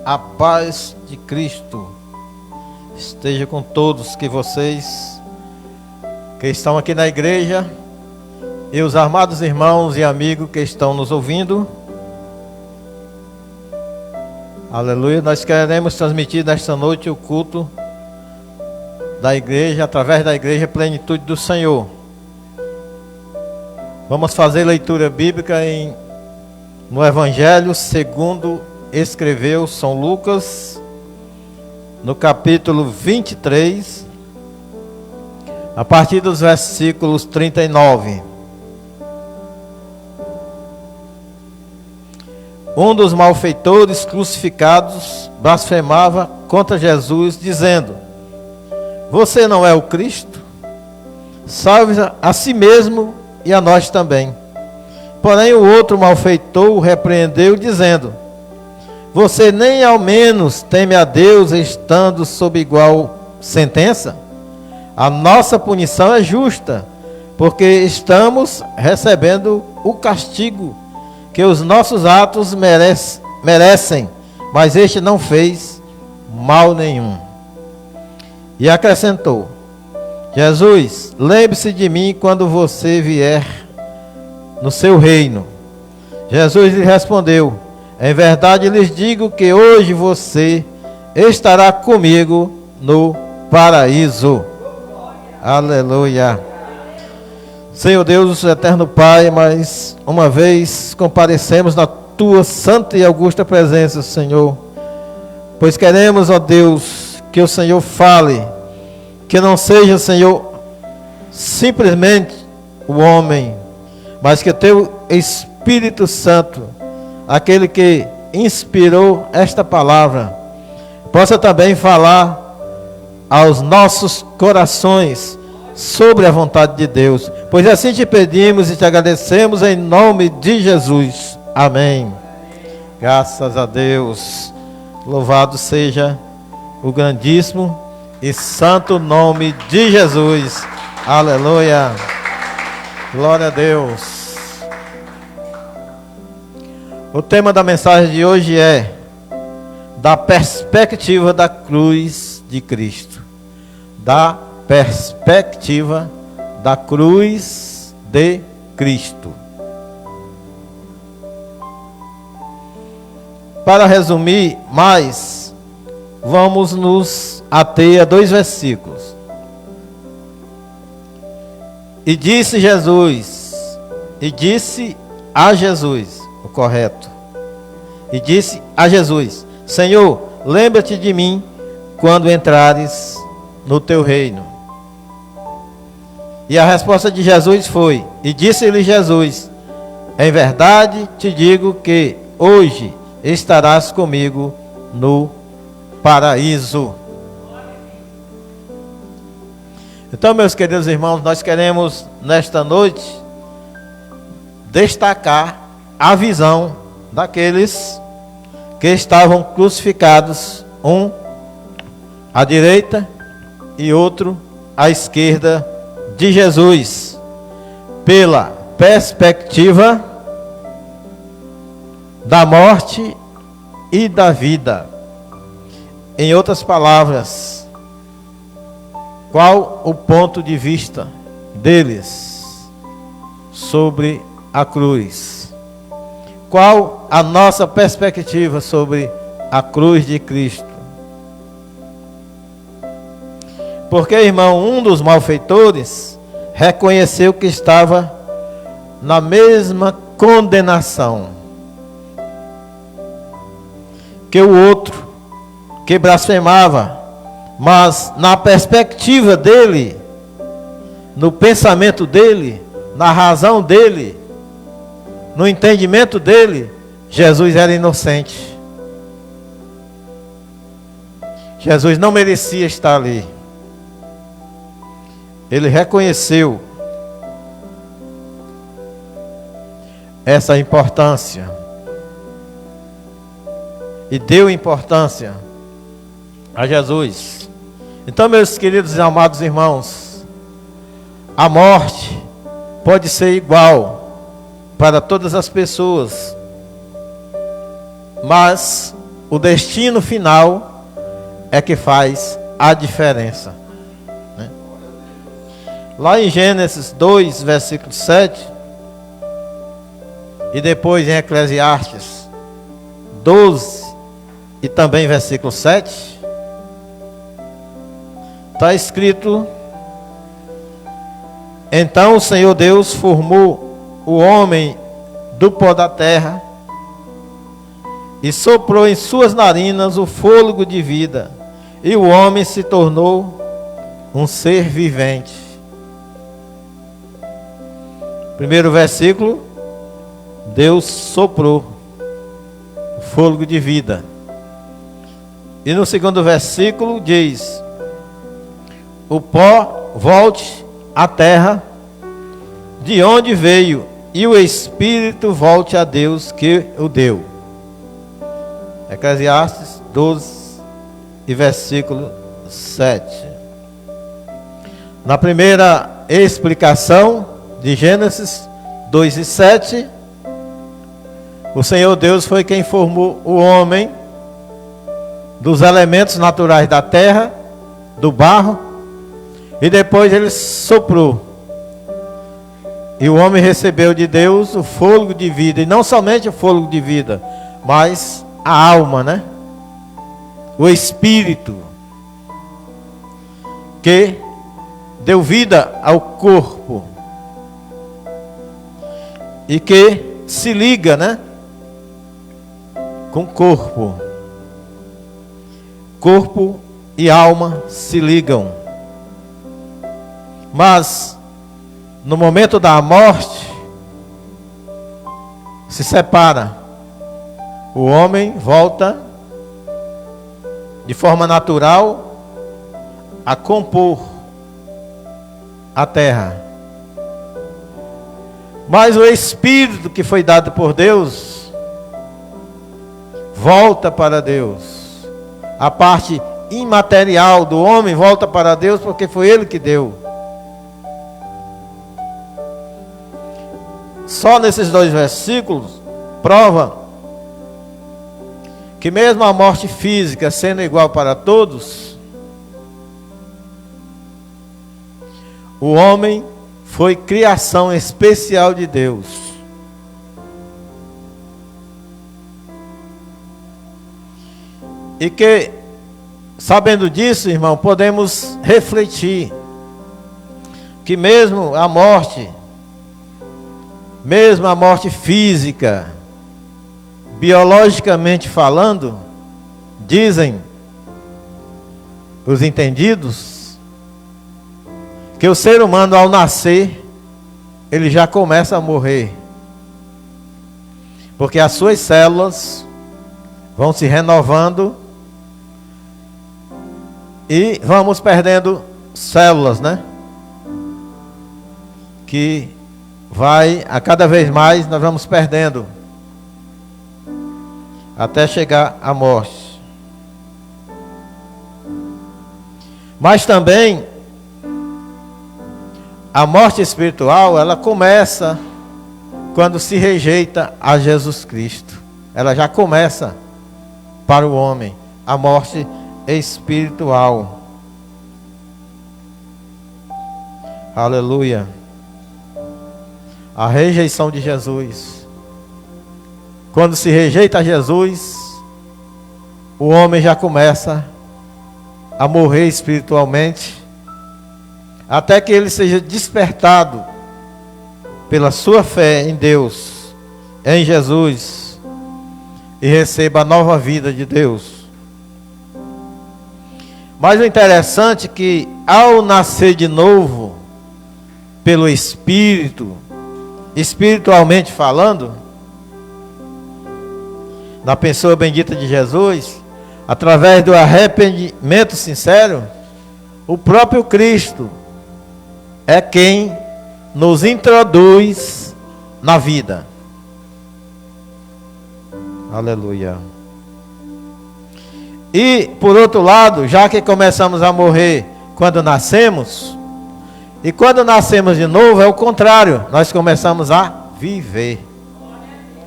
A paz de Cristo esteja com todos vocês que estão aqui na igreja e os amados irmãos e amigos que estão nos ouvindo. Aleluia. Nós queremos transmitir nesta noite o culto da igreja, através da igreja Plenitude do Senhor. Vamos fazer leitura bíblica no Evangelho segundo escreveu São Lucas, no capítulo 23, a partir dos versículos 39. Um dos malfeitores crucificados blasfemava contra Jesus, dizendo: Você não é o Cristo? Salve a si mesmo e a nós também. Porém o outro malfeitor o repreendeu, dizendo: Você nem ao menos teme a Deus, estando sob igual sentença? A nossa punição é justa, porque estamos recebendo o castigo que os nossos atos merecem, mas este não fez mal nenhum. E acrescentou: Jesus, lembre-se de mim quando você vier no seu reino. Jesus lhe respondeu: Em verdade lhes digo que hoje você estará comigo no paraíso. Aleluia. Senhor Deus, eterno Pai, mais uma vez comparecemos na tua santa e augusta presença, Senhor, pois queremos, ó Deus, que o Senhor fale, que não seja, Senhor, simplesmente o homem, mas que teu Espírito Santo, aquele que inspirou esta palavra, possa também falar aos nossos corações sobre a vontade de Deus, pois assim te pedimos e te agradecemos em nome de Jesus. Amém. Graças a Deus. Louvado seja o grandíssimo e santo nome de Jesus. Aleluia. Glória a Deus. O tema da mensagem de hoje é da perspectiva da cruz de Cristo. Da perspectiva da cruz de Cristo. Para resumir mais, vamos nos ater a 2 versículos. E disse a Jesus, o correto. E disse a Jesus: Senhor, lembra-te de mim quando entrares no teu reino. E a resposta de Jesus foi: E disse-lhe Jesus: Em verdade te digo que hoje estarás comigo no paraíso. Então, meus queridos irmãos, nós queremos nesta noite destacar a visão daqueles que estavam crucificados, um à direita e outro à esquerda de Jesus, pela perspectiva da morte e da vida. Em outras palavras, qual o ponto de vista deles sobre a cruz? Qual a nossa perspectiva sobre a cruz de Cristo? Porque, irmão, um dos malfeitores reconheceu que estava na mesma condenação que o outro, que blasfemava, mas na perspectiva dele, no pensamento dele, na razão dele, no entendimento dele, Jesus era inocente. Jesus não merecia estar ali. Ele reconheceu essa importância e deu importância a Jesus. Então, meus queridos e amados irmãos, a morte pode ser igual para todas as pessoas, mas o destino final é que faz a diferença, né? Lá em Gênesis 2, versículo 7, e depois em Eclesiastes 12, e também versículo 7, está escrito: então o Senhor Deus formou o homem do pó da terra e soprou em suas narinas o fôlego de vida, e o homem se tornou um ser vivente. Primeiro versículo, Deus soprou o fôlego de vida. E no segundo versículo diz: o pó volte à terra de onde veio, e o espírito volte a Deus que o deu. Eclesiastes 12 e versículo 7. Na primeira explicação de Gênesis 2 e 7, o Senhor Deus foi quem formou o homem dos elementos naturais da terra, do barro, e depois ele soprou. E o homem recebeu de Deus o fôlego de vida, e não somente o fôlego de vida, mas a alma, né? O espírito, que deu vida ao corpo e que se liga, né, com o corpo. Corpo e alma se ligam. Mas no momento da morte se separa. O homem volta de forma natural a compor a terra. Mas o espírito que foi dado por Deus volta para Deus. A parte imaterial do homem volta para Deus, porque foi Ele que deu. Só nesses dois versículos prova que mesmo a morte física sendo igual para todos, o homem foi criação especial de Deus. E que, sabendo disso, irmão, podemos refletir que mesmo a morte física, biologicamente falando, dizem os entendidos, que o ser humano ao nascer, ele já começa a morrer. Porque as suas células vão se renovando e vamos perdendo células, né? Que vai, a cada vez mais nós vamos perdendo, até chegar à morte. Mas também a morte espiritual, ela começa quando se rejeita a Jesus Cristo. Ela já começa para o homem, a morte espiritual. Aleluia. A rejeição de Jesus. Quando se rejeita a Jesus, o homem já começa a morrer espiritualmente, até que ele seja despertado pela sua fé em Deus, em Jesus, e receba a nova vida de Deus. Mas o interessante é que, ao nascer de novo, pelo Espírito, espiritualmente falando, na pessoa bendita de Jesus, através do arrependimento sincero, o próprio Cristo é quem nos introduz na vida. Aleluia. E, por outro lado, já que começamos a morrer quando nascemos, e quando nascemos de novo é o contrário, nós começamos a viver.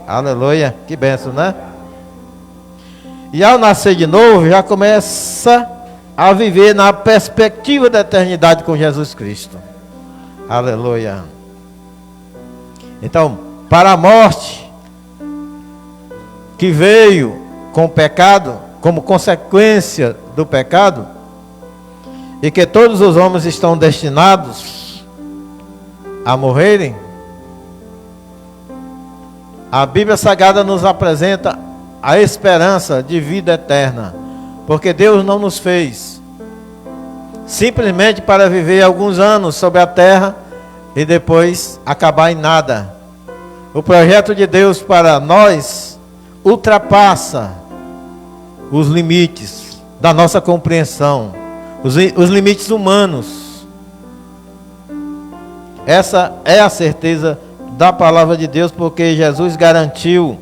Aleluia, que bênção, né? E ao nascer de novo, já começa a viver na perspectiva da eternidade com Jesus Cristo. Aleluia. Então, para a morte que veio com o pecado, como consequência do pecado, e que todos os homens estão destinados a morrerem, a Bíblia Sagrada nos apresenta a esperança de vida eterna, porque Deus não nos fez simplesmente para viver alguns anos sobre a terra e depois acabar em nada. O projeto de Deus para nós ultrapassa os limites da nossa compreensão, os limites humanos. Essa é a certeza da palavra de Deus, porque Jesus garantiu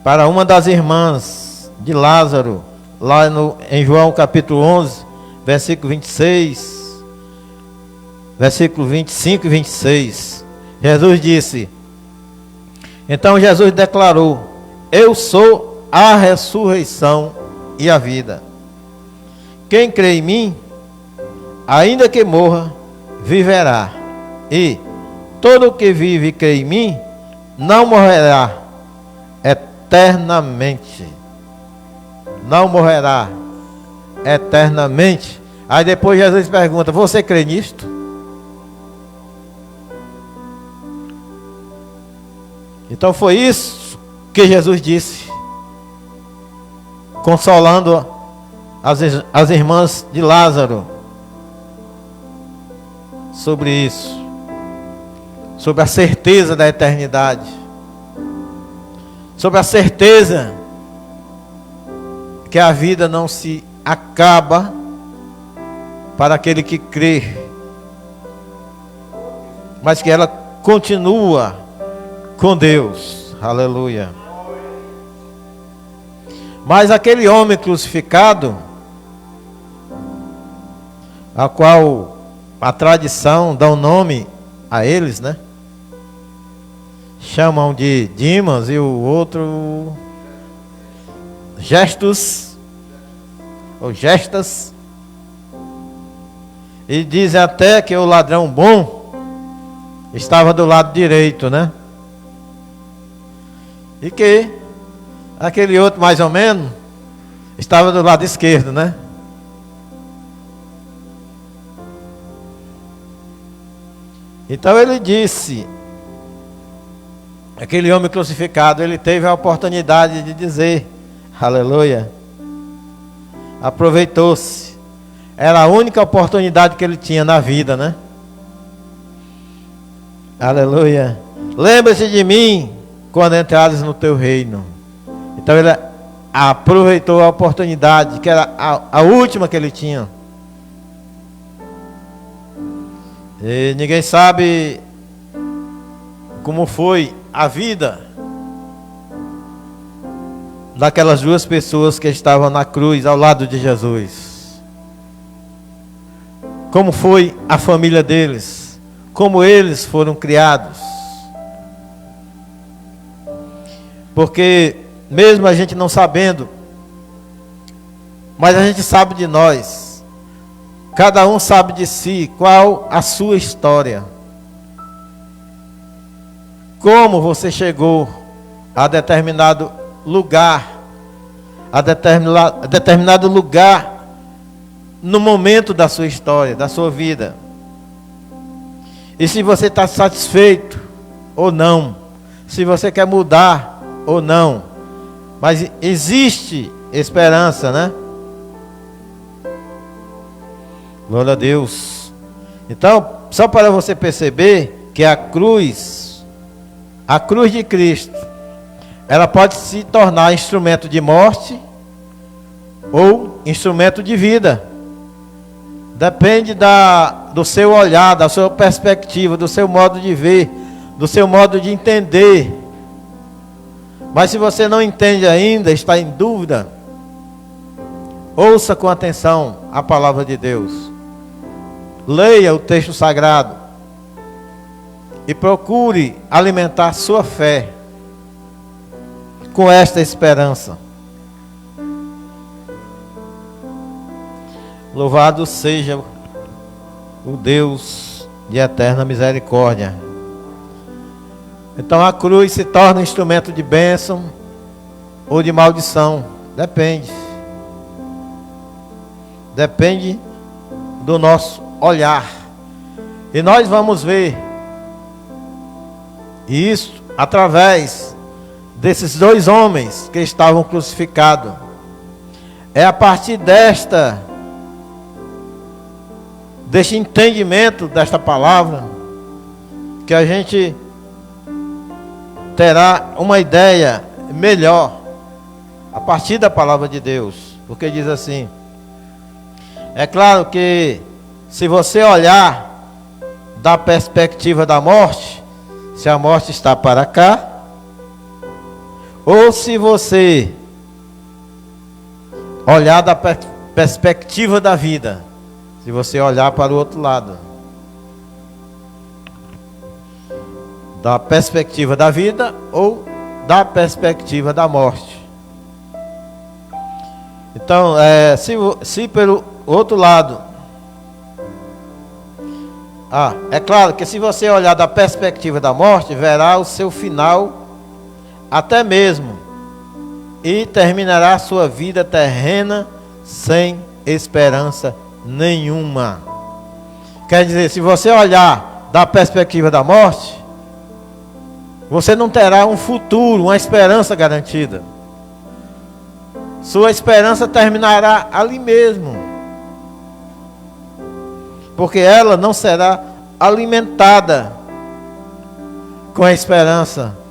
para uma das irmãs de Lázaro, lá em João capítulo 11, versículo 26, versículo 25 e 26, Jesus disse: então Jesus declarou: eu sou a ressurreição e a vida. Quem crê em mim, ainda que morra, viverá. E todo o que vive e crê em mim, não morrerá eternamente. Não morrerá eternamente. Aí depois Jesus pergunta: você crê nisto? Então foi isso que Jesus disse, consolando as irmãs de Lázaro sobre isso, sobre a certeza da eternidade, sobre a certeza que a vida não se acaba para aquele que crê, mas que ela continua com Deus. Aleluia. Mas aquele homem crucificado, a qual a tradição dá um nome a eles, né? Chamam de Dimas e o outro Gestos, ou Gestas. E dizem até que o ladrão bom estava do lado direito, né? E que aquele outro, mais ou menos, estava do lado esquerdo, né? Então ele disse, aquele homem crucificado, ele teve a oportunidade de dizer, aleluia, aproveitou-se. Era a única oportunidade que ele tinha na vida, né? Aleluia. Lembra-se de mim quando entrares no teu reino. Então ele aproveitou a oportunidade, que era a última que ele tinha. E ninguém sabe como foi a vida daquelas duas pessoas que estavam na cruz ao lado de Jesus. Como foi a família deles, como eles foram criados. Porque mesmo a gente não sabendo, mas a gente sabe de nós. Cada um sabe de si, qual a sua história. Como você chegou a determinado lugar, a determinado lugar no momento da sua história, da sua vida. E se você está satisfeito ou não, se você quer mudar ou não. Mas existe esperança, né? Glória a Deus. Então, só para você perceber que a cruz de Cristo, ela pode se tornar instrumento de morte ou instrumento de vida. Depende do seu olhar, da sua perspectiva, do seu modo de ver, do seu modo de entender. Mas se você não entende ainda, está em dúvida, ouça com atenção a palavra de Deus. Leia o texto sagrado e procure alimentar sua fé com esta esperança. Louvado seja o Deus de eterna misericórdia. Então a cruz se torna instrumento de bênção ou de maldição. Depende. Depende do nosso olhar. E nós vamos ver isso através desses dois homens que estavam crucificados. É a partir deste entendimento desta palavra que a gente terá uma ideia melhor a partir da palavra de Deus. Porque diz assim: é claro que se você olhar da perspectiva da morte, se a morte está para cá, ou se você olhar da perspectiva da vida, se você olhar para o outro lado, da perspectiva da vida ou da perspectiva da morte. Então, se pelo outro lado, é claro que se você olhar da perspectiva da morte, verá o seu final até mesmo, e terminará a sua vida terrena sem esperança nenhuma. Quer dizer, se você olhar da perspectiva da morte, você não terá um futuro, uma esperança garantida. Sua esperança terminará ali mesmo, porque ela não será alimentada com a esperança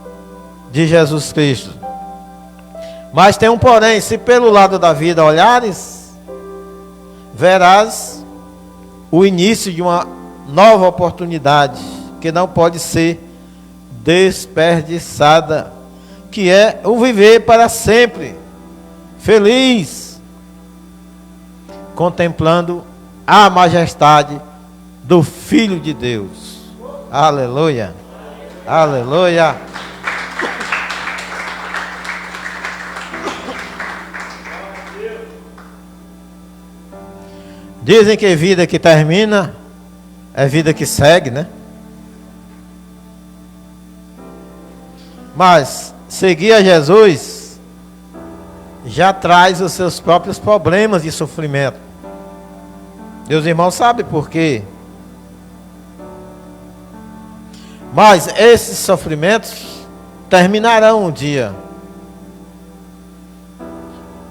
de Jesus Cristo. Mas tem um porém: se pelo lado da vida olhares, verás o início de uma nova oportunidade que não pode ser desperdiçada, que é o viver para sempre feliz, contemplando a majestade do Filho de Deus. Aleluia, aleluia. Dizem que vida que termina é vida que segue, né? Mas seguir a Jesus já traz os seus próprios problemas de sofrimento. Meus irmãos sabem por quê. Mas esses sofrimentos terminarão um dia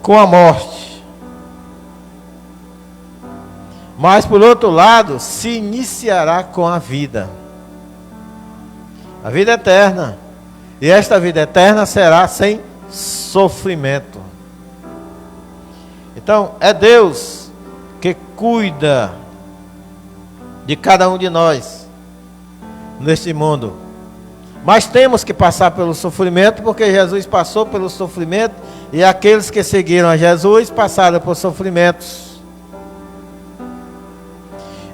com a morte. Mas por outro lado, se iniciará com a vida eterna. E esta vida eterna será sem sofrimento. Então, é Deus que cuida de cada um de nós neste mundo. Mas temos que passar pelo sofrimento, porque Jesus passou pelo sofrimento, e aqueles que seguiram a Jesus passaram por sofrimentos.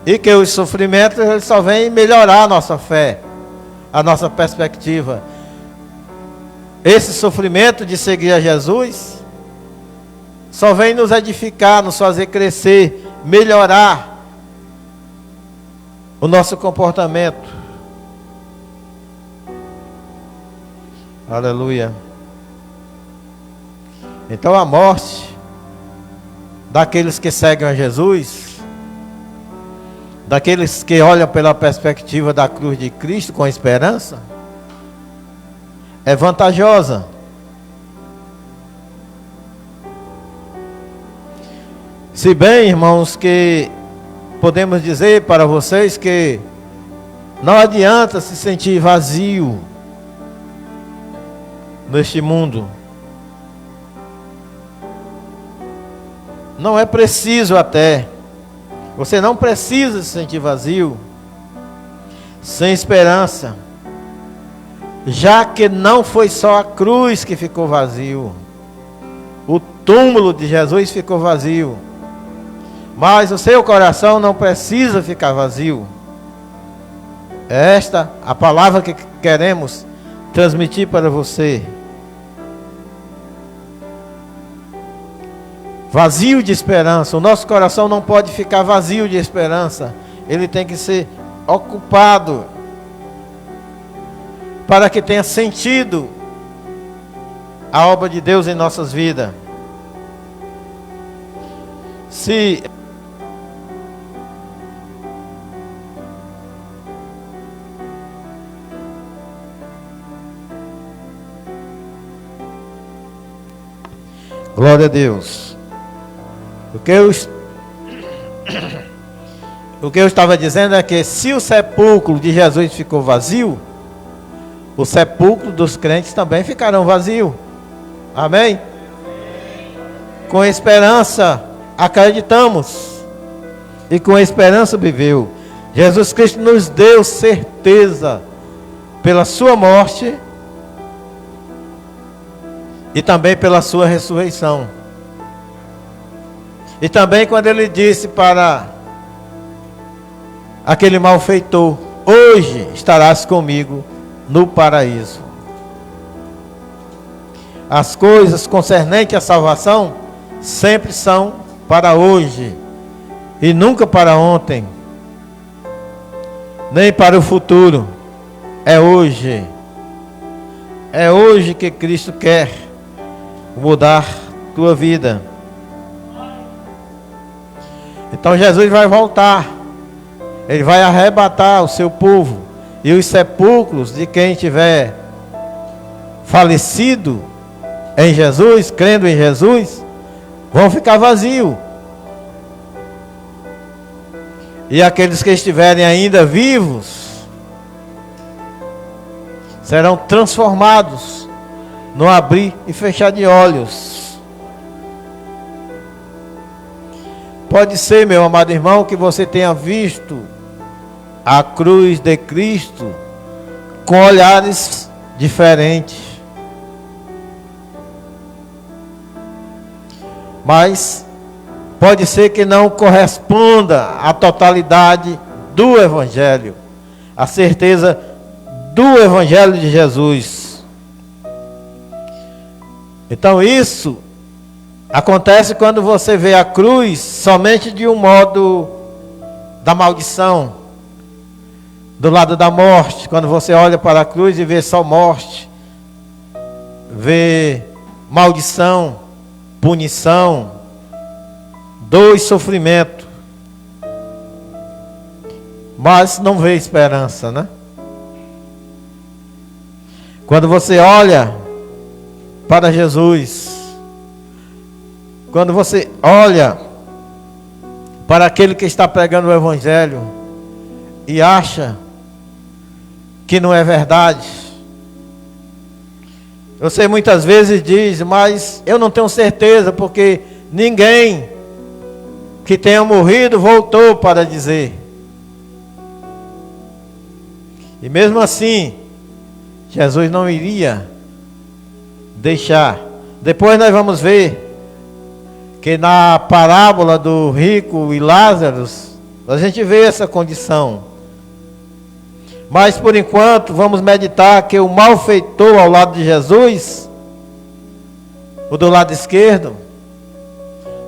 E que os sofrimentos eles só vêm melhorar a nossa fé, a nossa perspectiva. Esse sofrimento de seguir a Jesus só vem nos edificar, nos fazer crescer, melhorar o nosso comportamento. Aleluia. Então a morte daqueles que seguem a Jesus, daqueles que olham pela perspectiva da cruz de Cristo com esperança, é vantajosa. Se bem, irmãos, que podemos dizer para vocês que não adianta se sentir vazio neste mundo. Não é preciso até. Você não precisa se sentir vazio, sem esperança, já que não foi só a cruz que ficou vazio, o túmulo de Jesus ficou vazio, mas o seu coração não precisa ficar vazio. Esta a palavra que queremos transmitir para você. vazio de esperança. O nosso coração não pode ficar vazio de esperança. Ele tem que ser ocupado para que tenha sentido a obra de Deus em nossas vidas. Se glória a Deus. O que eu estava dizendo é que se o sepulcro de Jesus ficou vazio, o sepulcro dos crentes também ficarão vazio. Amém? Com esperança acreditamos e com esperança viveu. Jesus Cristo nos deu certeza pela sua morte e também pela sua ressurreição. E também quando ele disse para aquele malfeitor: hoje estarás comigo no paraíso. As coisas concernentes à salvação sempre são para hoje e nunca para ontem, nem para o futuro. É hoje. É hoje que Cristo quer mudar tua vida. Então Jesus vai voltar. Ele vai arrebatar o seu povo. E os sepulcros de quem tiver falecido em Jesus, crendo em Jesus, vão ficar vazios. E aqueles que estiverem ainda vivos serão transformados no abrir e fechar de olhos. Pode ser, meu amado irmão, que você tenha visto a cruz de Cristo com olhares diferentes. Mas pode ser que não corresponda à totalidade do Evangelho, a certeza do Evangelho de Jesus. Então isso acontece quando você vê a cruz somente de um modo da maldição, do lado da morte. Quando você olha para a cruz e vê só morte, vê maldição, punição, dor e sofrimento, mas não vê esperança, né? Quando você olha para Jesus, quando você olha para aquele que está pregando o Evangelho e acha que não é verdade, você muitas vezes diz: mas eu não tenho certeza, porque ninguém que tenha morrido voltou para dizer. E mesmo assim, Jesus não iria deixar. Depois nós vamos ver que na parábola do rico e Lázaro, a gente vê essa condição. Mas por enquanto vamos meditar que o malfeitor ao lado de Jesus, o do lado esquerdo,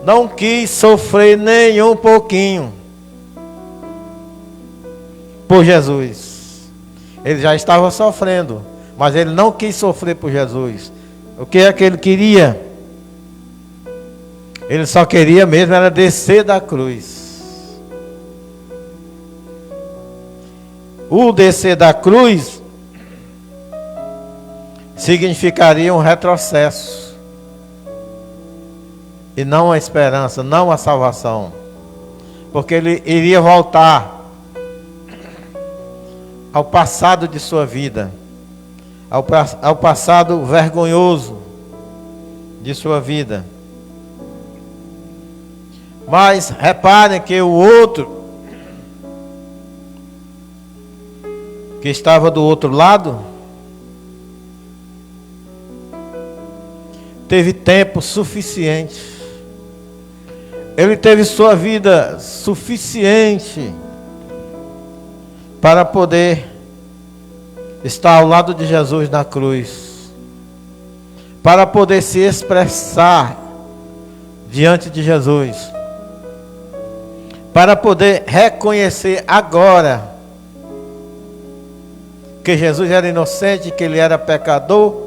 não quis sofrer nem um pouquinho por Jesus. Ele já estava sofrendo, mas ele não quis sofrer por Jesus. O que é que ele queria? Ele só queria mesmo era descer da cruz. O descer da cruz significaria um retrocesso e não a esperança, não a salvação, porque ele iria voltar ao passado de sua vida, ao passado vergonhoso de sua vida. Mas reparem que o outro que estava do outro lado teve tempo suficiente. Ele teve sua vida suficiente para poder estar ao lado de Jesus na cruz, para poder se expressar diante de Jesus, para poder reconhecer agora que Jesus era inocente, que ele era pecador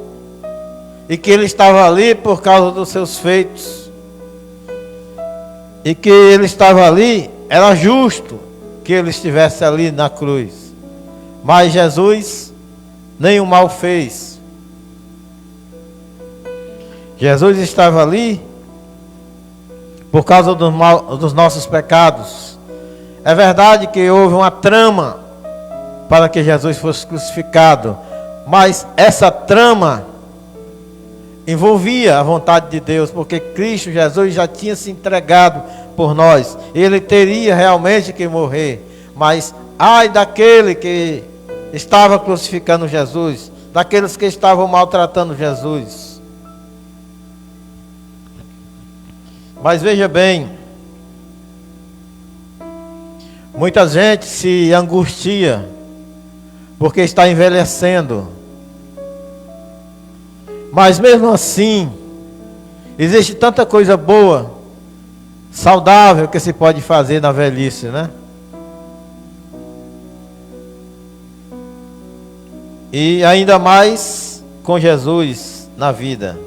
e que ele estava ali por causa dos seus feitos, e que ele estava ali, era justo que ele estivesse ali na cruz, mas Jesus nenhum mal fez. Jesus estava ali por causa dos nossos pecados. É verdade que houve uma trama para que Jesus fosse crucificado, mas essa trama envolvia a vontade de Deus, porque Cristo Jesus já tinha se entregado por nós. Ele teria realmente que morrer, mas ai daquele que estava crucificando Jesus, daqueles que estavam maltratando Jesus. Mas veja bem, muita gente se angustia porque está envelhecendo, mas mesmo assim existe tanta coisa boa, saudável que se pode fazer na velhice, né? E ainda mais com Jesus na vida.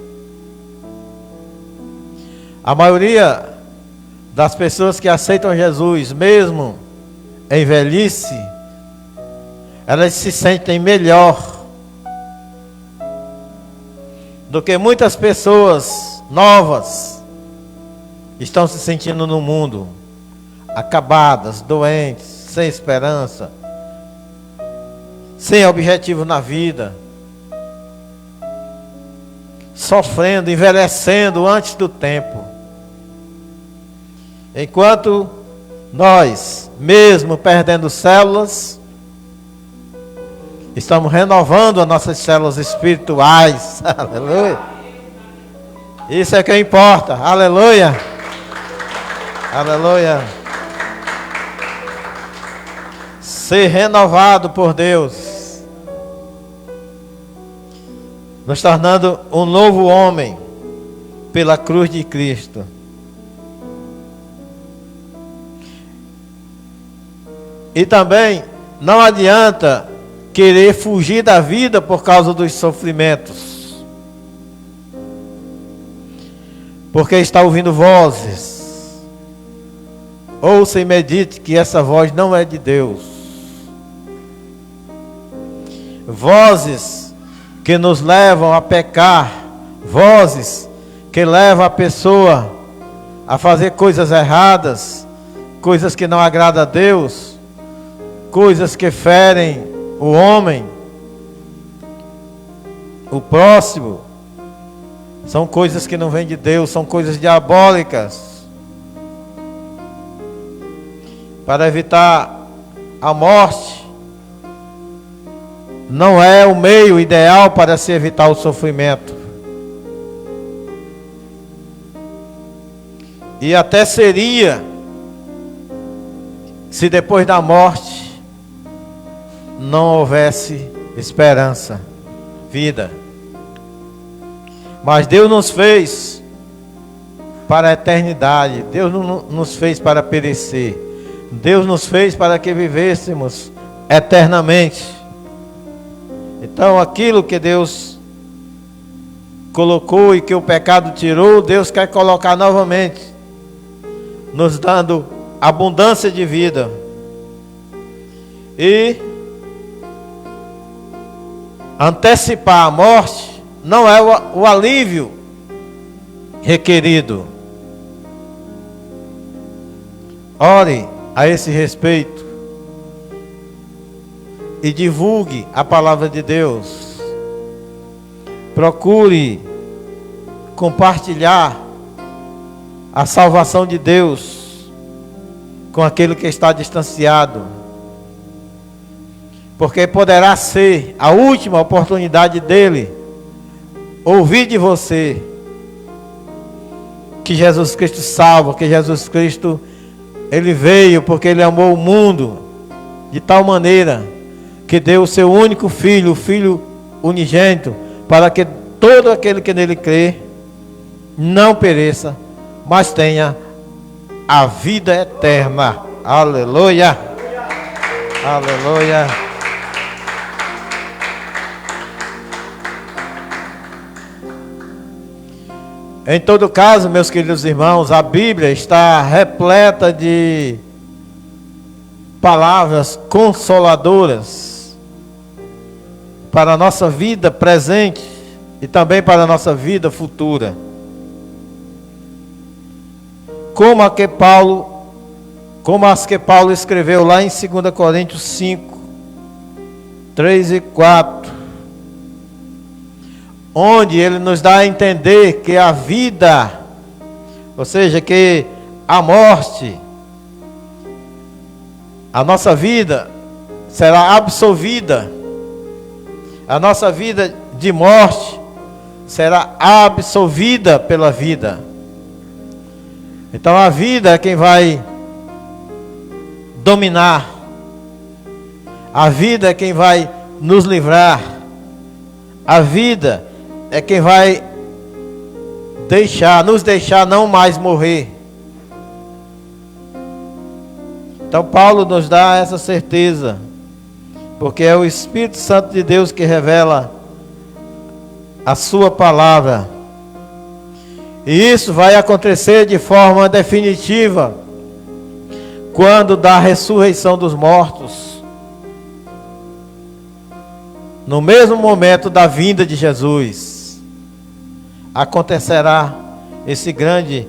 A maioria das pessoas que aceitam Jesus, mesmo em velhice, elas se sentem melhor do que muitas pessoas novas estão se sentindo no mundo, acabadas, doentes, sem esperança, sem objetivo na vida, sofrendo, envelhecendo antes do tempo. Enquanto nós, mesmo perdendo células, estamos renovando as nossas células espirituais. Aleluia. Isso é que importa. Aleluia. Aleluia. Ser renovado por Deus, nos tornando um novo homem pela cruz de Cristo. E também não adianta querer fugir da vida por causa dos sofrimentos, porque está ouvindo vozes. Ouça e medite que essa voz não é de Deus. Vozes que nos levam a pecar, vozes que levam a pessoa a fazer coisas erradas, coisas que não agradam a Deus, coisas que ferem o homem, o próximo. São coisas que não vêm de Deus, são coisas diabólicas. Para evitar a morte, não é o meio ideal para se evitar o sofrimento. E até seria, se depois da morte não houvesse esperança, vida. Mas Deus nos fez para a eternidade. Deus não nos fez para perecer. Deus nos fez para que vivêssemos eternamente. Então aquilo que Deus colocou e que o pecado tirou, Deus quer colocar novamente, nos dando abundância de vida. E antecipar a morte não é o alívio requerido. Ore a esse respeito e divulgue a palavra de Deus. Procure compartilhar a salvação de Deus com aquele que está distanciado, porque poderá ser a última oportunidade dele ouvir de você que Jesus Cristo salva, que Jesus Cristo, ele veio porque ele amou o mundo de tal maneira que deu o seu único filho, o Filho unigênito, para que todo aquele que nele crê não pereça, mas tenha a vida eterna. Aleluia! Aleluia! Em todo caso, meus queridos irmãos, a Bíblia está repleta de palavras consoladoras para a nossa vida presente e também para a nossa vida futura. Como as que Paulo escreveu lá em 2 Coríntios 5, 3 e 4, onde ele nos dá a entender que a vida, ou seja, que a morte, a nossa vida será absolvida, a nossa vida de morte será absolvida pela vida. Então a vida é quem vai dominar, a vida é quem vai nos livrar, a vida é quem vai nos deixar não mais morrer. Então Paulo nos dá essa certeza, porque é o Espírito Santo de Deus que revela a sua palavra. E isso vai acontecer de forma definitiva quando da ressurreição dos mortos, no mesmo momento da vinda de Jesus, acontecerá esse grande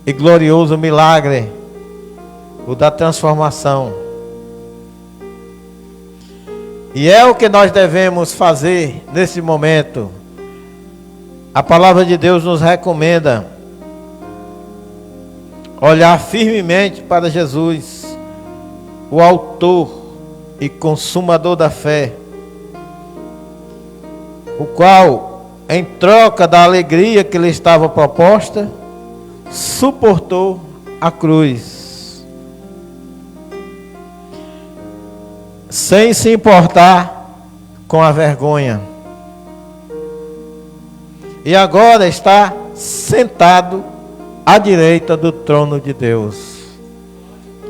e glorioso milagre, o da transformação. E é o que nós devemos fazer nesse momento. A palavra de Deus nos recomenda olhar firmemente para Jesus, o autor e consumador da fé, o qual, em troca da alegria que lhe estava proposta, suportou a cruz, sem se importar com a vergonha. E agora está sentado à direita do trono de Deus.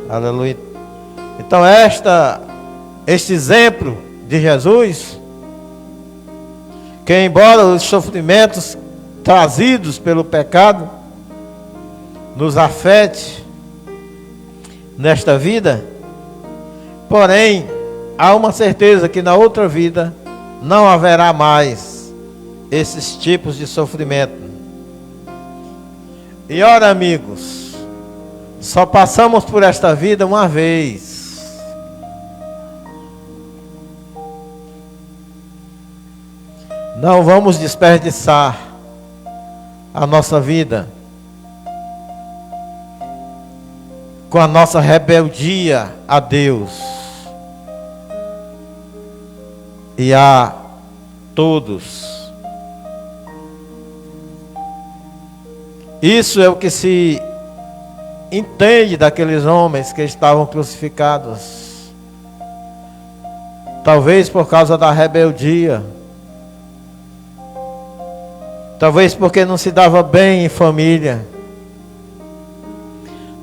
Aleluia. Então este exemplo de Jesus, que embora os sofrimentos trazidos pelo pecado nos afete nesta vida, porém há uma certeza que na outra vida não haverá mais esses tipos de sofrimento. E ora, amigos, só passamos por esta vida uma vez. Não vamos desperdiçar a nossa vida com a nossa rebeldia a Deus e a todos. Isso é o que se entende daqueles homens que estavam crucificados. Talvez por causa da rebeldia. Talvez porque não se dava bem em família.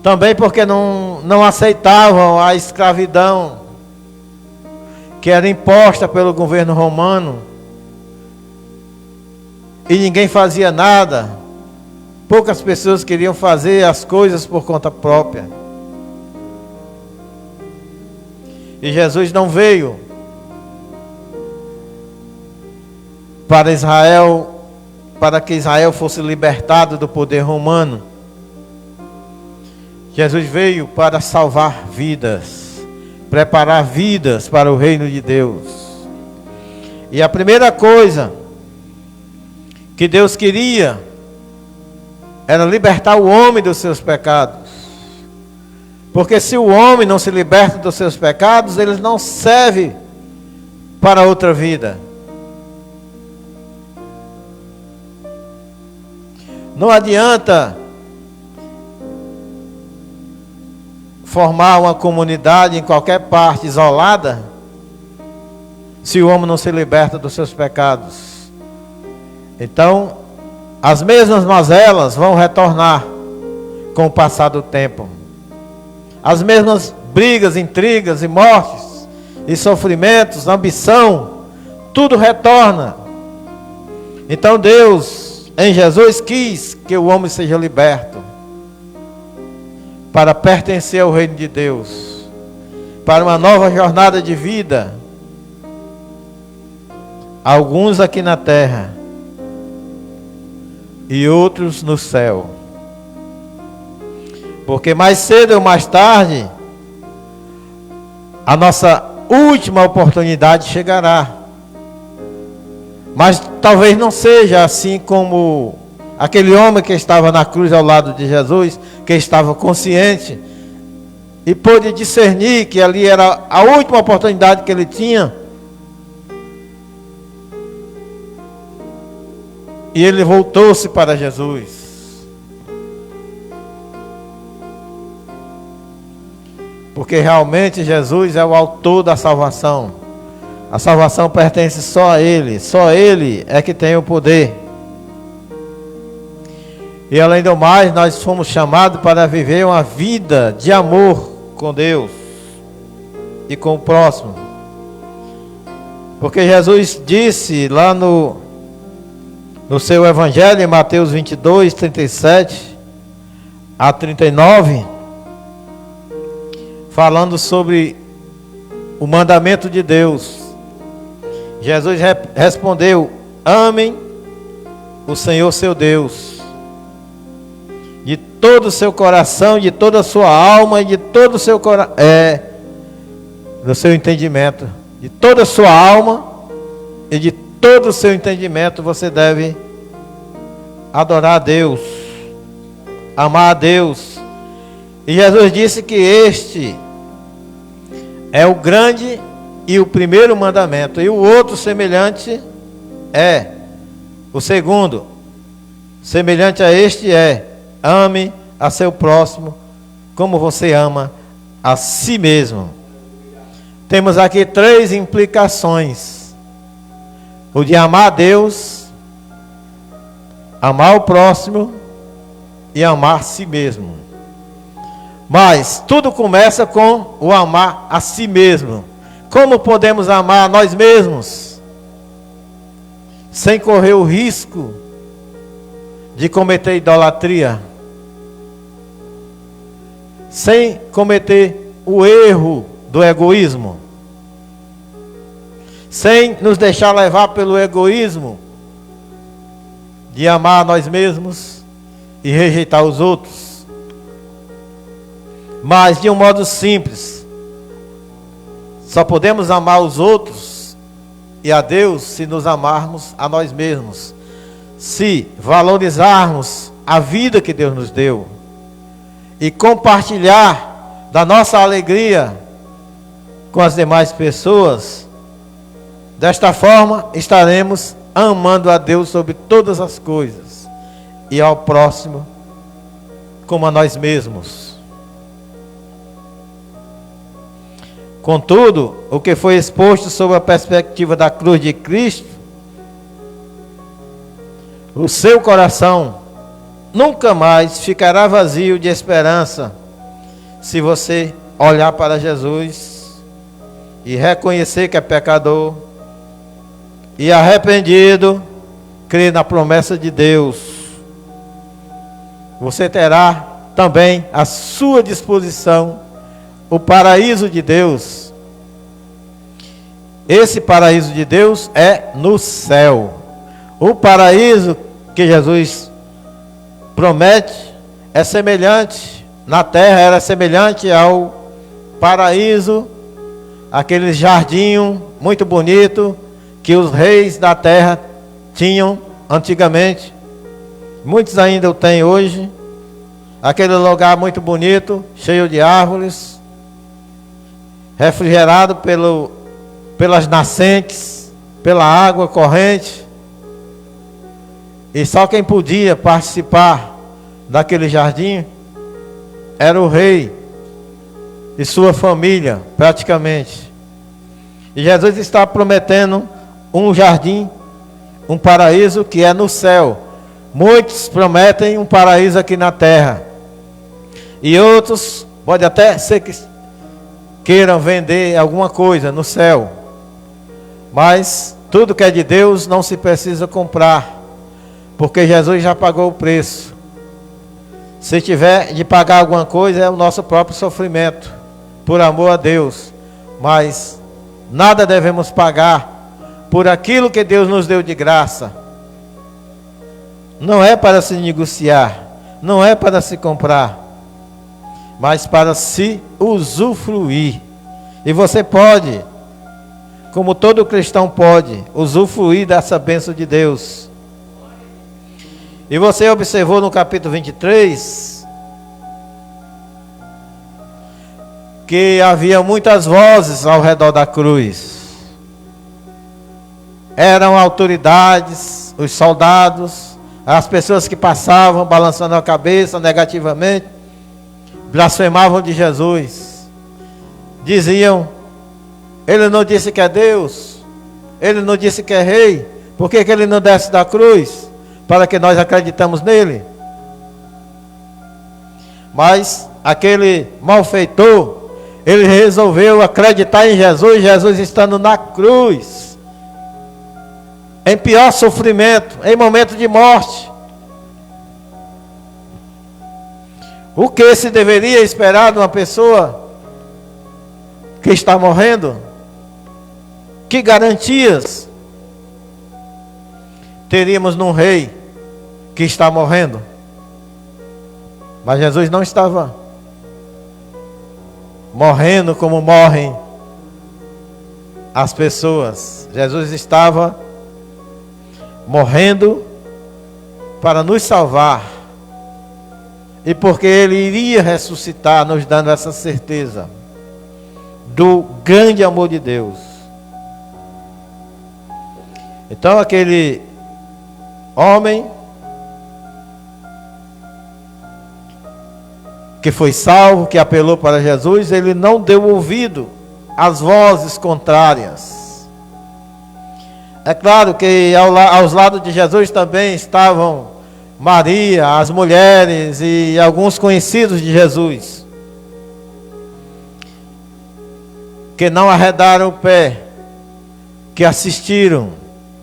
Também porque não aceitavam a escravidão que era imposta pelo governo romano. E ninguém fazia nada. Poucas pessoas queriam fazer as coisas por conta própria. E Jesus não veio para Israel, para que Israel fosse libertado do poder romano. Jesus veio para salvar vidas, preparar vidas para o reino de Deus. E a primeira coisa que Deus queria era libertar o homem dos seus pecados. Porque se o homem não se liberta dos seus pecados, ele não serve para outra vida. Não adianta formar uma comunidade em qualquer parte isolada se o homem não se liberta dos seus pecados. Então, as mesmas mazelas vão retornar com o passar do tempo. As mesmas brigas, intrigas e mortes, e sofrimentos, ambição, tudo retorna. Então Deus, em Jesus, quis que o homem seja liberto, para pertencer ao reino de Deus, para uma nova jornada de vida. Alguns aqui na terra e outros no céu. Porque mais cedo ou mais tarde, a nossa última oportunidade chegará. Mas talvez não seja assim como aquele homem que estava na cruz ao lado de Jesus, que estava consciente e pôde discernir que ali era a última oportunidade que ele tinha. E ele voltou-se para Jesus. Porque realmente Jesus é o autor da salvação. A salvação pertence só a Ele. Só Ele é que tem o poder. E além do mais, nós fomos chamados para viver uma vida de amor com Deus e com o próximo. Porque Jesus disse lá no seu Evangelho, em Mateus 22, 37 a 39, falando sobre o mandamento de Deus. Jesus respondeu: amem o Senhor seu Deus de todo o seu coração, de toda a sua alma e de todo o seu coração, do seu entendimento, de toda a sua alma e de todo o seu entendimento. Você deve adorar a Deus, amar a Deus. E Jesus disse que este é o grande e o primeiro mandamento, e o outro semelhante é o segundo. Semelhante a este é: ame a seu próximo como você ama a si mesmo. Temos aqui 3 implicações: o de amar a Deus, amar o próximo e amar a si mesmo. Mas tudo começa com o amar a si mesmo. Como podemos amar a nós mesmos sem correr o risco de cometer idolatria, sem cometer o erro do egoísmo, sem nos deixar levar pelo egoísmo de amar a nós mesmos e rejeitar os outros? Mas de um modo simples, só podemos amar os outros e a Deus se nos amarmos a nós mesmos, se valorizarmos a vida que Deus nos deu e compartilhar da nossa alegria com as demais pessoas. Desta forma estaremos amando a Deus sobre todas as coisas e ao próximo como a nós mesmos. Contudo, o que foi exposto sob a perspectiva da cruz de Cristo, o seu coração nunca mais ficará vazio de esperança se você olhar para Jesus e reconhecer que é pecador e arrependido, crer na promessa de Deus. Você terá também à sua disposição o paraíso de Deus. Esse paraíso de Deus é no céu. O paraíso que Jesus promete é semelhante, na terra era semelhante ao paraíso, aquele jardim muito bonito que os reis da terra tinham antigamente. Muitos ainda o têm hoje. Aquele lugar muito bonito, cheio de árvores, refrigerado pelas nascentes, pela água corrente. E só quem podia participar daquele jardim era o rei e sua família, praticamente. E Jesus está prometendo um jardim, um paraíso que é no céu. Muitos prometem um paraíso aqui na terra, E outros pode até ser que queiram vender alguma coisa no céu. Mas tudo que é de Deus não se precisa comprar, porque Jesus já pagou o preço. Se tiver de pagar alguma coisa, é o nosso próprio sofrimento, por amor a Deus. Mas nada devemos pagar por aquilo que Deus nos deu de graça. Não é para se negociar, não é para se comprar, mas para se usufruir. E você pode, como todo cristão pode, usufruir dessa bênção de Deus. E você observou no capítulo 23 que havia muitas vozes ao redor da cruz. Eram autoridades, os soldados, as pessoas que passavam balançando a cabeça negativamente, blasfemavam de Jesus. Diziam: ele não disse que é Deus, ele não disse que é rei, por que ele não desce da cruz? Para que nós acreditamos nele. Mas aquele malfeitor, ele resolveu acreditar em Jesus, Jesus estando na cruz, em pior sofrimento, em momento de morte. O que se deveria esperar de uma pessoa que está morrendo? Que garantias teríamos num rei que está morrendo? Mas Jesus não estava morrendo como morrem as pessoas. Jesus estava morrendo para nos salvar. E porque Ele iria ressuscitar, nos dando essa certeza do grande amor de Deus. Então aquele homem que foi salvo, que apelou para Jesus, ele não deu ouvido às vozes contrárias. É claro que aos lados de Jesus também estavam Maria, as mulheres e alguns conhecidos de Jesus, que não arredaram o pé, que assistiram,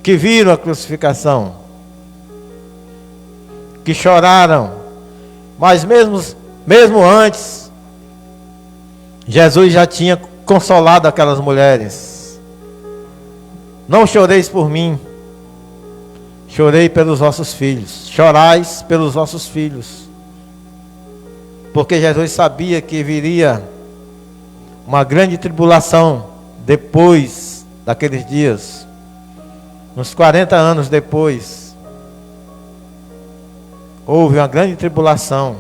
que viram a crucificação, que choraram. Mas mesmo antes, Jesus já tinha consolado aquelas mulheres. Não choreis por mim, chorei pelos vossos filhos. Chorais pelos vossos filhos. Porque Jesus sabia que viria uma grande tribulação depois daqueles dias. Uns 40 anos depois, houve uma grande tribulação,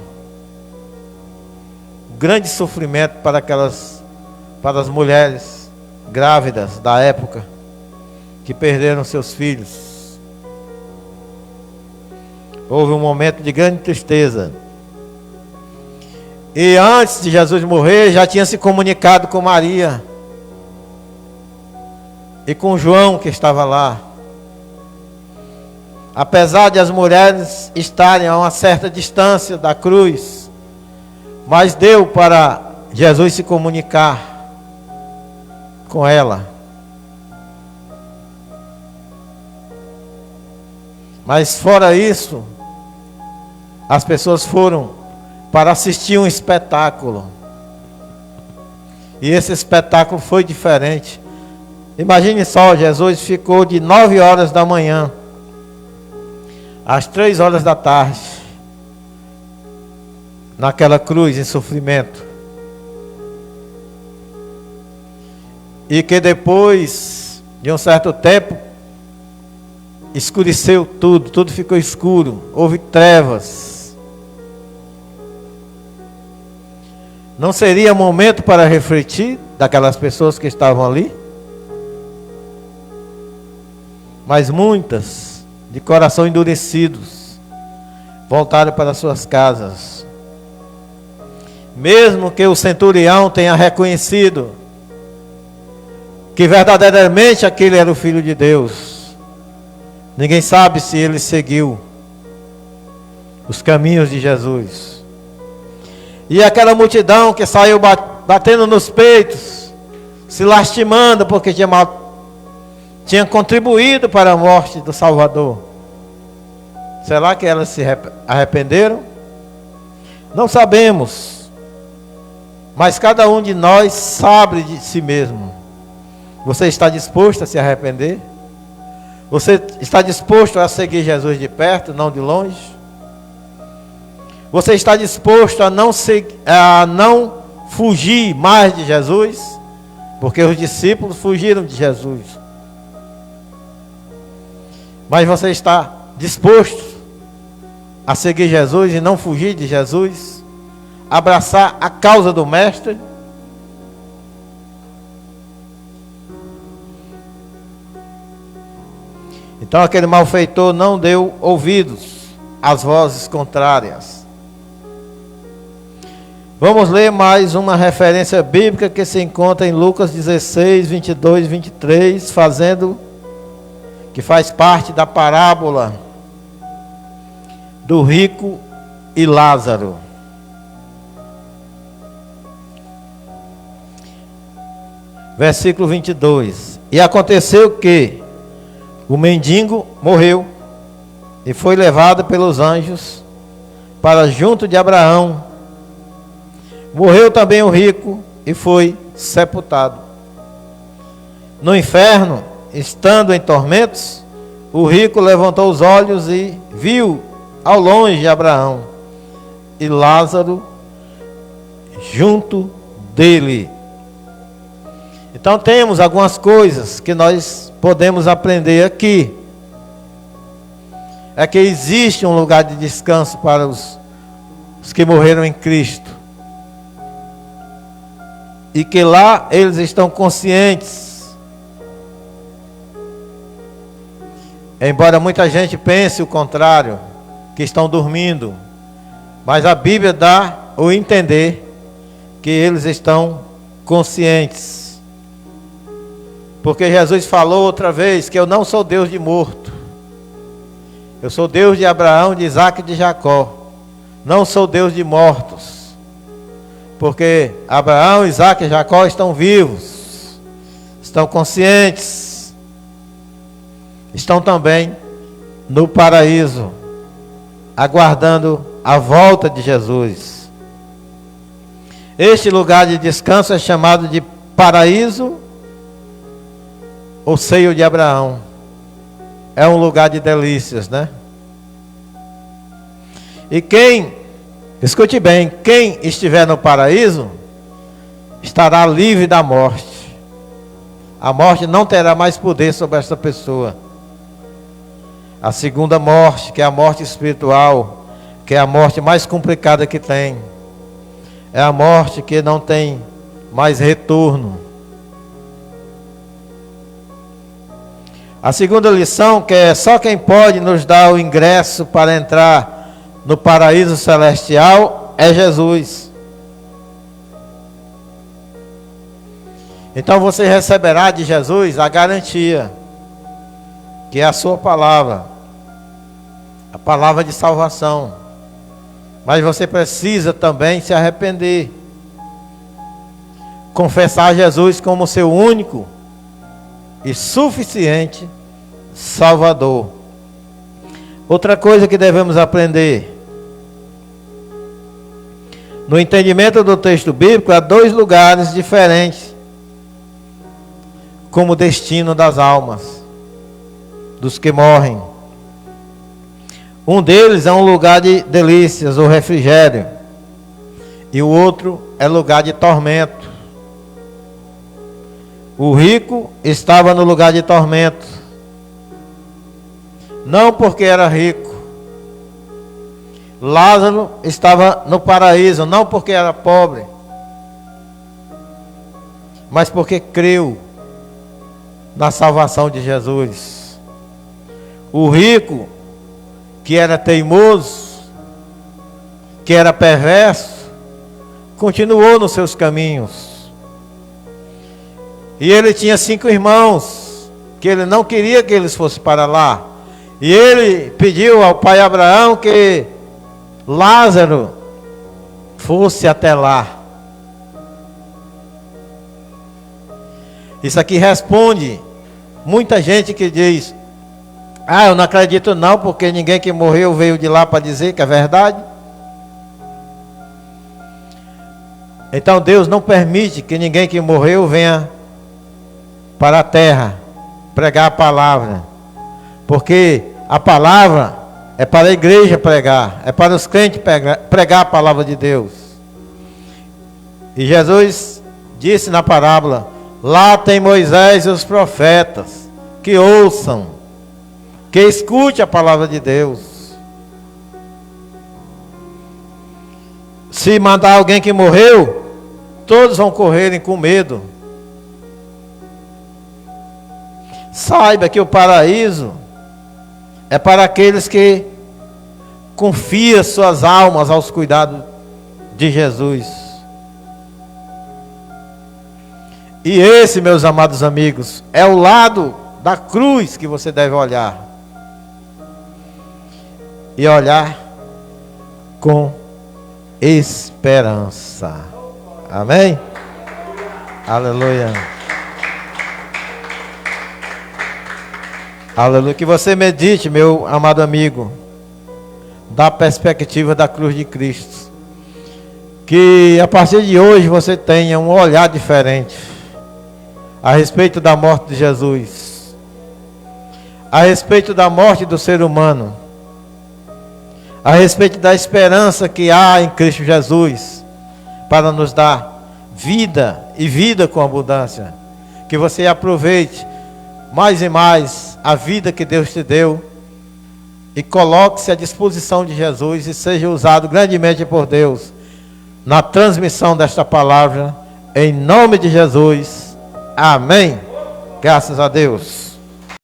grande sofrimento para as mulheres grávidas da época, que perderam seus filhos. Houve um momento de grande tristeza. E antes de Jesus morrer, já tinha se comunicado com Maria e com João, que estava lá. Apesar de as mulheres estarem a uma certa distância da cruz, mas deu para Jesus se comunicar com ela. Mas fora isso, as pessoas foram para assistir um espetáculo. E esse espetáculo foi diferente. Imagine só, Jesus ficou de 9 horas da manhã às 3 horas da tarde, naquela cruz em sofrimento. E que depois de um certo tempo, escureceu tudo ficou escuro, houve trevas. Não seria momento para refletir daquelas pessoas que estavam ali? Mas muitas, de coração endurecidos, voltaram para suas casas. Mesmo que o centurião tenha reconhecido que verdadeiramente aquele era o Filho de Deus, ninguém sabe se ele seguiu os caminhos de Jesus. E aquela multidão que saiu batendo nos peitos, se lastimando porque tinha contribuído para a morte do Salvador. Será que elas se arrependeram? Não sabemos. Mas cada um de nós sabe de si mesmo. Você está disposto a se arrepender? Você está disposto a seguir Jesus de perto, não de longe? Você está disposto a não fugir mais de Jesus? Porque os discípulos fugiram de Jesus. Mas você está disposto a seguir Jesus e não fugir de Jesus? Abraçar a causa do Mestre? Então aquele malfeitor não deu ouvidos às vozes contrárias. Vamos ler mais uma referência bíblica que se encontra em Lucas 16, 22 e 23, que faz parte da parábola do rico e Lázaro. Versículo 22. E aconteceu que o mendigo morreu e foi levado pelos anjos para junto de Abraão. Morreu também o rico e foi sepultado. No inferno, estando em tormentos, o rico levantou os olhos e viu ao longe Abraão e Lázaro junto dele. Então temos algumas coisas que nós podemos aprender aqui. É que existe um lugar de descanso para os que morreram em Cristo. E que lá eles estão conscientes. Embora muita gente pense o contrário, que estão dormindo. Mas a Bíblia dá o entender que eles estão conscientes. Porque Jesus falou outra vez que eu não sou Deus de morto. Eu sou Deus de Abraão, de Isaac e de Jacó. Não sou Deus de mortos. Porque Abraão, Isaac e Jacó estão vivos. Estão conscientes. Estão também no paraíso, aguardando a volta de Jesus. Este lugar de descanso é chamado de paraíso ou seio de Abraão. É um lugar de delícias, né? E escute bem, quem estiver no paraíso estará livre da morte. A morte não terá mais poder sobre essa pessoa. A segunda morte, que é a morte espiritual, que é a morte mais complicada que tem, é a morte que não tem mais retorno. A segunda lição, que é só quem pode nos dar o ingresso para entrar no paraíso celestial, é Jesus. Então você receberá de Jesus a garantia, que é a sua palavra, a palavra de salvação. Mas você precisa também se arrepender, confessar Jesus como seu único e suficiente Salvador. Outra coisa que devemos aprender: no entendimento do texto bíblico, há dois lugares diferentes como destino das almas dos que morrem. Um deles é um lugar de delícias ou refrigério, e o outro é lugar de tormento. O rico estava no lugar de tormento, não porque era rico. Lázaro estava no paraíso, não porque era pobre, mas porque creu na salvação de Jesus. O rico, que era teimoso, que era perverso, continuou nos seus caminhos. E ele tinha 5 irmãos, que ele não queria que eles fossem para lá. E ele pediu ao pai Abraão que Lázaro fosse até lá. Isso aqui responde muita gente que diz: ah, eu não acredito não, porque ninguém que morreu veio de lá para dizer que é verdade. Então Deus não permite que ninguém que morreu venha para a terra pregar a palavra, porque a palavra é para a igreja pregar, é para os crentes pregar a palavra de Deus. E Jesus disse na parábola: lá tem Moisés e os profetas, que ouçam, que escute a palavra de Deus. Se mandar alguém que morreu, todos vão correrem com medo. Saiba que o paraíso é para aqueles que confiam suas almas aos cuidados de Jesus. E esse, meus amados amigos, é o lado da cruz que você deve olhar. E olhar com esperança. Amém? Aleluia. Aleluia. Que você medite, meu amado amigo, da perspectiva da cruz de Cristo. Que a partir de hoje você tenha um olhar diferente a respeito da morte de Jesus, a respeito da morte do ser humano, a respeito da esperança que há em Cristo Jesus para nos dar vida e vida com abundância. Que você aproveite mais e mais a vida que Deus te deu e coloque-se à disposição de Jesus e seja usado grandemente por Deus na transmissão desta palavra, em nome de Jesus. Amém. Graças a Deus.